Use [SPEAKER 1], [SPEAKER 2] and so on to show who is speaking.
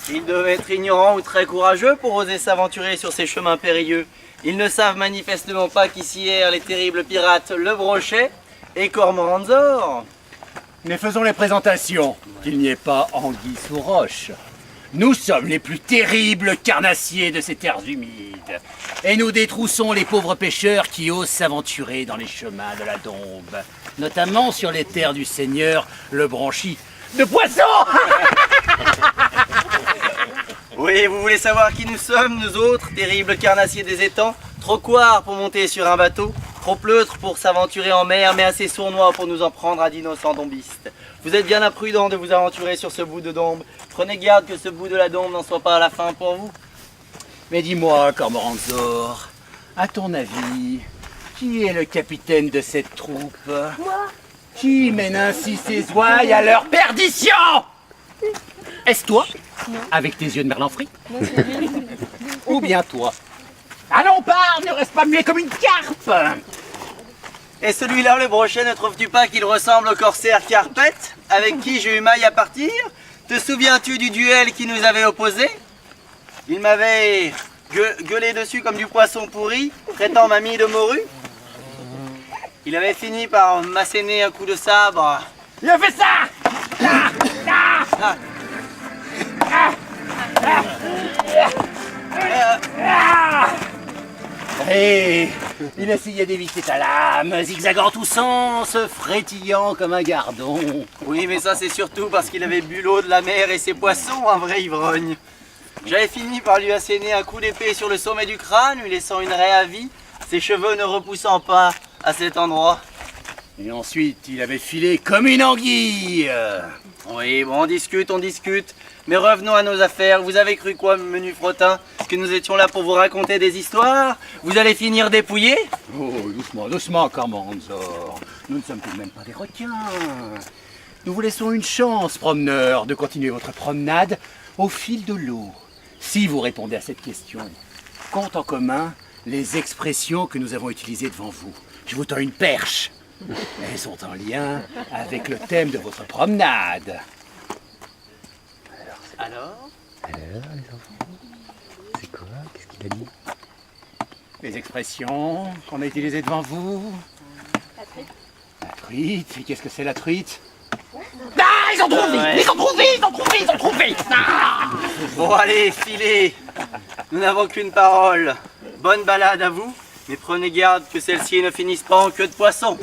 [SPEAKER 1] Ils doivent être ignorants ou très courageux pour oser s'aventurer sur ces chemins périlleux. Ils ne savent manifestement pas qu'ici errent les terribles pirates Le Brochet et Cormoranzor.
[SPEAKER 2] Mais faisons les présentations, qu'il n'y ait pas anguille sous roche. Nous sommes les plus terribles carnassiers de ces terres humides. Et nous détroussons les pauvres pêcheurs qui osent s'aventurer dans les chemins de la Dombe. Notamment sur les terres du seigneur Le Branchi de Poisson.
[SPEAKER 1] Oui, vous voulez savoir qui nous sommes, nous autres, terribles carnassiers des étangs, trop couards pour monter sur un bateau, trop pleutres pour s'aventurer en mer, mais assez sournois pour nous en prendre à d'innocents dombistes. Vous êtes bien imprudents de vous aventurer sur ce bout de Dombe. Prenez garde que ce bout de la Dombe n'en soit pas à la fin pour vous.
[SPEAKER 2] Mais dis-moi, Cormoranzor, à ton avis, qui est le capitaine de cette troupe?
[SPEAKER 3] Moi?
[SPEAKER 2] Qui mène ainsi ses ouailles à leur perdition? Est-ce toi?
[SPEAKER 3] Non.
[SPEAKER 2] Avec tes yeux de merlan-frit?
[SPEAKER 3] Non, c'est lui.
[SPEAKER 2] Ou bien toi? Allons, parle, ne reste pas muet comme une carpe!
[SPEAKER 1] Et celui-là, Le Brochet, ne trouves-tu pas qu'il ressemble au corsaire Carpet, avec qui j'ai eu maille à partir? Te souviens-tu du duel qui nous avait opposés? Il m'avait gueulé dessus comme du poisson pourri, traitant ma mie de morue. Il avait fini par m'asséner un coup de sabre.
[SPEAKER 2] Il a fait ça! Là! Là!
[SPEAKER 1] Ah.
[SPEAKER 2] Et il essayait d'éviter ta lame, zigzagant tout sens, frétillant comme un gardon.
[SPEAKER 1] Oui, mais ça c'est surtout parce qu'il avait bu l'eau de la mer et ses poissons, un vrai ivrogne. J'avais fini par lui asséner un coup d'épée sur le sommet du crâne, lui laissant une raie à vie, ses cheveux ne repoussant pas à cet endroit.
[SPEAKER 2] Et ensuite, il avait filé comme une anguille.
[SPEAKER 1] Oui, bon, on discute, mais revenons à nos affaires. Vous avez cru quoi, menu frottin? Que nous étions là pour vous raconter des histoires? Vous allez finir dépouillés?
[SPEAKER 2] Oh, doucement, doucement, Cormoranzor. Nous ne sommes tout de même pas des requins. Nous vous laissons une chance, promeneurs, de continuer votre promenade au fil de l'eau. Si vous répondez à cette question, compte en commun les expressions que nous avons utilisées devant vous. Je vous tends une perche. Elles sont en lien avec le thème de votre promenade.
[SPEAKER 1] Alors,
[SPEAKER 4] les enfants, c'est quoi? Qu'est-ce qu'il a dit?
[SPEAKER 2] Les expressions qu'on a utilisées devant vous.
[SPEAKER 3] La truite.
[SPEAKER 2] La truite. Et qu'est-ce que c'est la truite?
[SPEAKER 3] Ah,
[SPEAKER 2] ils ont trouvé!
[SPEAKER 1] Ouais.
[SPEAKER 2] Ils ont trouvé! Ah.
[SPEAKER 1] bon, allez, filez. Nous n'avons qu'une parole. Bonne balade à vous, mais prenez garde que celle-ci ne finisse pas en queue de poisson.